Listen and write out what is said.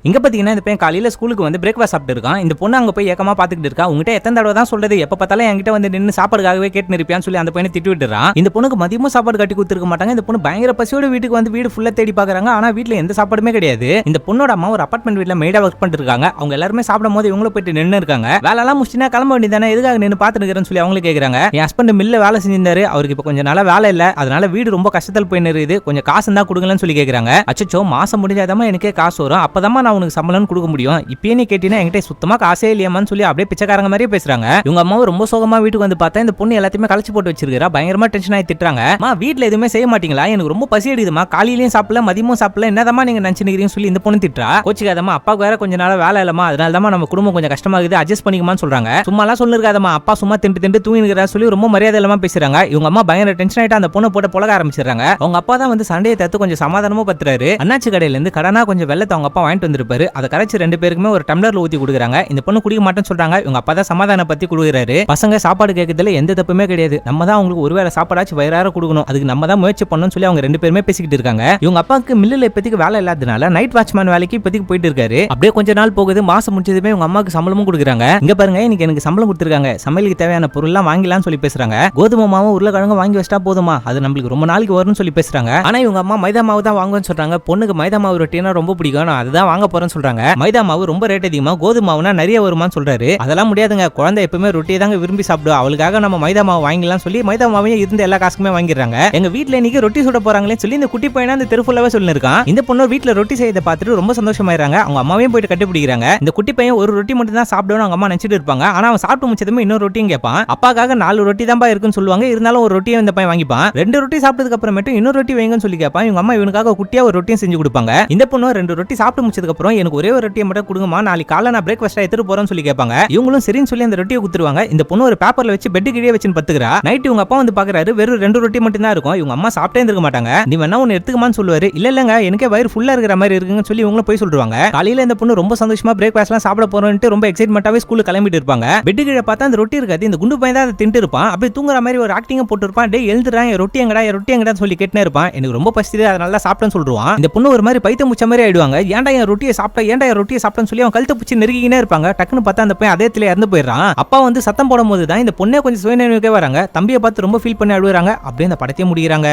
இங்க பாத்தீங்கன்னா இந்த பையன் காலையில ஸ்கூலுக்கு வந்து பிரேக்ஃபாஸ்ட் சாப்பிட்டு இருக்கான். இந்த பொண்ணு அங்க போய் ஏக்கமா பாத்துக்கிட்டு இருக்கா. உங்ககிட்ட எத்தனை தடவை தான் சொல்றது, எப்ப பார்த்தாலும் என்கிட்ட வந்து நின்னு சாப்பாடுக்காகவே கேட்டு நிற்பியான்னு சொல்லி அந்த பையனை திட்டி விட்டுறான். இந்த பொண்ணுக்கு மதியமும் சாப்பாடு கட்டி கொடுத்துருக்க மாட்டாங்க. இந்த பொண்ணு பயங்கர பசியோட வீட்டுக்கு வந்து வீடு ஃபுல்லா தேடி பாக்குறாங்க. ஆனா வீட்டுல எந்த சாப்பாடுமே கிடையாது. இந்த பொண்ணோட அம்மா ஒரு அபார்ட்மெண்ட் வீட்டுல மெய்டா ஒர்க் பண்ணிட்டு இருக்காங்க. அவங்க எல்லாருமே சாப்பிடும் போது இவங்களும் போயிட்டு நின்று இருக்காங்க. வேலைலாம் முடிச்சுனா கிளம்ப வேண்டியதானே, எதுக்காக நின்று பாத்துட்டு இருக்கிறேன்னு சொல்லி அவங்களே கேக்குறாங்க. என் ஹஸ்பண்ட் மில்ல வேலை செஞ்சிருந்தாரு, அவருக்கு இப்ப கொஞ்சம் நாளா வேலை இல்ல, அதனால வீடு ரொம்ப கஷ்டத்தில் போய் நிறுது, கொஞ்சம் காசு தான் கொடுங்கன்னு சொல்லி கேக்குறாங்க. அச்சோ மாசம் முடிஞ்சாதான் எனக்கே காசு வரும், அப்பதான் நான் உனக்கு சம்பளம் கொடுக்க முடியும், இப்பயே நீ கேட்டீங்கன்னா என்கிட்ட சுத்தமா காசே இல்லையாமான்னு சொல்லி அப்படியே பிச்சைக்காரங்க மாதிரியே பேசுறாங்க. இவங்க அம்மாவும் ரொம்ப சோகமா வீட்டுக்கு வந்து பார்த்தா இந்த பொண்ணு எல்லாத்தையுமே கழிச்சு போட்டு வச்சிருக்கா. பயங்கரமா டென்ஷன் ஆகி திட்டுறாங்க. வீட்டுல எதுவுமே செய்ய மாட்டீங்களா, எனக்கு ரொம்ப பசி எடுக்குதுமா, காலையிலயும் சாப்பிடல மதியமும் சாப்பிடல, என்னதாமா நீங்க நினைச்சுக்கிறீங்கன்னு சொல்லி இந்த பொண்ணு திட்டுறா. கோச்சிக்காதமா, அப்பாவுக்கு வேற கொஞ்ச நாள் வேலை இல்லமா, அதனால தான் நம்ம குடும்பம் கொஞ்சம் கஷ்டமாகுது, அட்ஜஸ்ட் பண்ணிக்குமான்னு சொல்றாங்க. சும்மாலாம் சொல்லிருக்காதமா, அப்பா சும்மா திண்டு தூங்கினுக்கிறா சொல்லி ரொம்ப மரியாதை இல்லாம பேசுறாங்க. இவங்க அம்மா பயங்கர டென்ஷன் ஆயிட்டு அந்த பொண்ணை போட்டு புலக ஆரம்பிச்சிடுறாங்க. அவங்க அப்பா தான் வந்து சண்டையை தத்து கொஞ்சம் சமாதானமும் பத்துறாரு. அண்ணாச்சி கடையில இருந்து கடனா கொஞ்சம் வெள்ளத்தை அவங்க அப்பா வாங்கிட்டு வந்திருப்பாரு. அதை கரைச்சு ரெண்டு பேருக்குமே ஒரு டம்ளர்ல ஊத்தி கொடுக்குறாங்க. இந்த பொண்ணு குடிக்க மாட்டேன்னு சொல்றாங்க. இவங்க அப்பா தான் சமாதான பத்தி கொடுக்குறாரு. பசங்க சாப்பாடு கேட்கறதுல எந்த தப்புமே கிடையாது, நம்ம தான் அவங்களுக்கு ஒருவேளை சாப்பாடாச்சு வயிறார கொடுக்கணும், அதுக்கு நம்ம தான் முயற்சி பண்ணணும்னு சொல்லி அவங்க ரெண்டு பேருமே பேசிக்கிட்டு இருக்காங்க. இவங்க அப்பாவுக்கு மில்லுல இப்போதைக்கு வேலை இல்லாதனால நைட் வாட்ச்மேன் வேலைக்கு இப்போதைக்கு போயிட்டு இருக்காரு. அப்படியே கொஞ்ச நாள் போகுது. மாசம் முடிச்சதுமே இவங்க அம்மாவுக்கு சம்பளமும் கொடுக்குறாங்க. இங்க பாருங்க, இன்னைக்கு எனக்கு சம்பளம் கொடுத்துருக்காங்க, சமையலுக்கு தேவையான பொருள்லாம் வாங்கிலாம்னு சொல்லி பேசுறாங்க. கோதுமை மாவும் உருளைக்கிழங்கு வாங்கி வச்சா போதுமா, அது நம்மளுக்கு ரொம்ப நாளைக்கு வரும்னு சொல்லி பேசுறாங்க. ஆனா இவங்க அம்மா மைதா மாவு தான் வாங்குன்னு சொல்றாங்க. பொண்ணுக்கு மைதா மாவு ரொட்டினா ரொம்ப பிடிக்கும், நான் அதுதான் வாங்க போறேன்னு சொல்றாங்க. மைதா மாவு ரொம்ப ரேட் அதிகமா, கோதுமை மாவுனா நிறைய வருமான்னு சொல்றாரு. அதெல்லாம் முடியாதுங்க, குழந்தை எப்பவுமே ரொட்டியை தாங்க விரும்பி சாப்பிடுவா, அவளுக்காக நம்ம மைதா மாவு வாங்கிக்கலாம் சொல்லி மைதா மாவையும் இருந்த எல்லா காசுக்குமே வாங்கிடுறாங்க. எங்க வீட்டுல இன்னைக்கு ரொட்டி சுட போறாங்களே சொல்லி இந்த குட்டி பையனா இந்த தெருஃபுல்லாவே சொல்லிருக்கான். இந்த பொண்ணு வீட்டுல ரொட்டி செய்யறதை பார்த்துட்டு ரொம்ப சந்தோஷமாயிராங்க. அவங்க அம்மாவையும் போயிட்டு கட்டி பிடிக்கிறாங்க. இந்த குட்டி பையன் ஒரு ரொட்டி மட்டும் தான் சாப்பிடணும் அவங்க அம்மா நினைச்சிட்டு இருப்பாங்க. ஆனா அவன் சாப்பிட்டு முடிச்சதுமே இன்னொரு ரொட்டியும் கேட்பான். அப்பாக்காக 4 ரொட்டி தான் இருக்குன்னு சொல்லுவாங்க, இருந்தாலும் ஒரு ரொட்டியை இந்த பையன் வாங்கிப்பான். 2 ரொட்டி சாப்பிட்டதுக்கு அப்புறமேட்டு இன்னொரு ரொட்டி வைங்கன்னு சொல்லி கேட்பான். இவங்க அம்மா இவனுக்காக குட்டியா ஒரு ரொட்டியும் செஞ்சு கொடுப்பாங்க. இந்த பொண்ணு 2 ரொட்டி சாப்பிட்டு முடிச்சதுக்கு அப்புறம் எனக்கு ஒரே ஒரு ரொட்டியை மட்டும் கொடுங்கம்மா, நாளைக்கு காலைல நான் பிரேக்ஃபாஸ்டா எடுத்துட்டு போறேன்னு சொல்லி கேட்பாங்க. இவங்களும் சரின்னு சொல்லி அந்த ரொட்டியை குடுத்துருவாங்க. இந்த பொண்ணு ஒரு பேப்பர்ல வச்சு பெட் கீழே வச்சு பத்துக்கிறா. நைட் இவங்க அப்பா வந்து பாக்குறாரு, வெறும் 2 ரொட்டி மட்டும் தான் இருக்கும். இவங்க அம்மா சாப்பிட்டே இருக்க மாட்டாங்க. நீ வேணா ஒன்னு எடுத்துக்கமான்னு சொல்லுவாரு. இல்லங்க எனக்கே வயிறு ஃபுல்லா இருக்கிற மாதிரி இருக்குன்னு சொல்லி இவங்களும் போய் சொல்றாங்க. காலையில இந்த பொண்ணு ரொம்ப சந்தோஷமா பிரேக்ஃபாஸ்ட்லாம் சாப்பிட போறோம்னு ரொம்ப எக்ஸைட்மென்ட்டாவே ஸ்கூலுக்கு கிளம்பிட்டு இருப்பாங்க. பெட் கீழே பார்த்தா அந்த ரொட்டி இருக்காது. இந்த குண்டு பையன் தான் அதை தின்ட்டு இருப்பான். அப்படியே தூங்குற மாதிரி ஒரு ஆக்டிங் போட்டு இருப்பான். டே எழுந்துறான், ரொட்டி எங்கடா சொல்லி கேட்டுனே இருப்பான். எனக்கு ரொம்ப பசிக்குது அதனால சாப்பிட்டேன்னு சொல்றான். இந்த பொண்ணு ஒரு மாதிரி பைத்தியம் முச்ச மாதிரி ஆயிடுவாங்க. ஏன்டா என் ரொட்டியை சாப்பிட்டேன்னு சொல்லி அவன் கழுத்தை பிடிச்சி நெருக்கினே இருப்பாங்க. டக்குன்னு பார்த்தா அந்த பையன் அதே இடத்துல இறந்து போயிடுறான். அப்பா வந்து சத்தம் போடும் போது தான் இந்த பொண்ணே கொஞ்சம் சுயநினைவுக்கே வராங்க. தம்பியை பார்த்து ரொம்ப ஃபீல் பண்ணி அழுகுறாங்க. அப்படியே அந்த படத்தையே முடிகிறாங்க.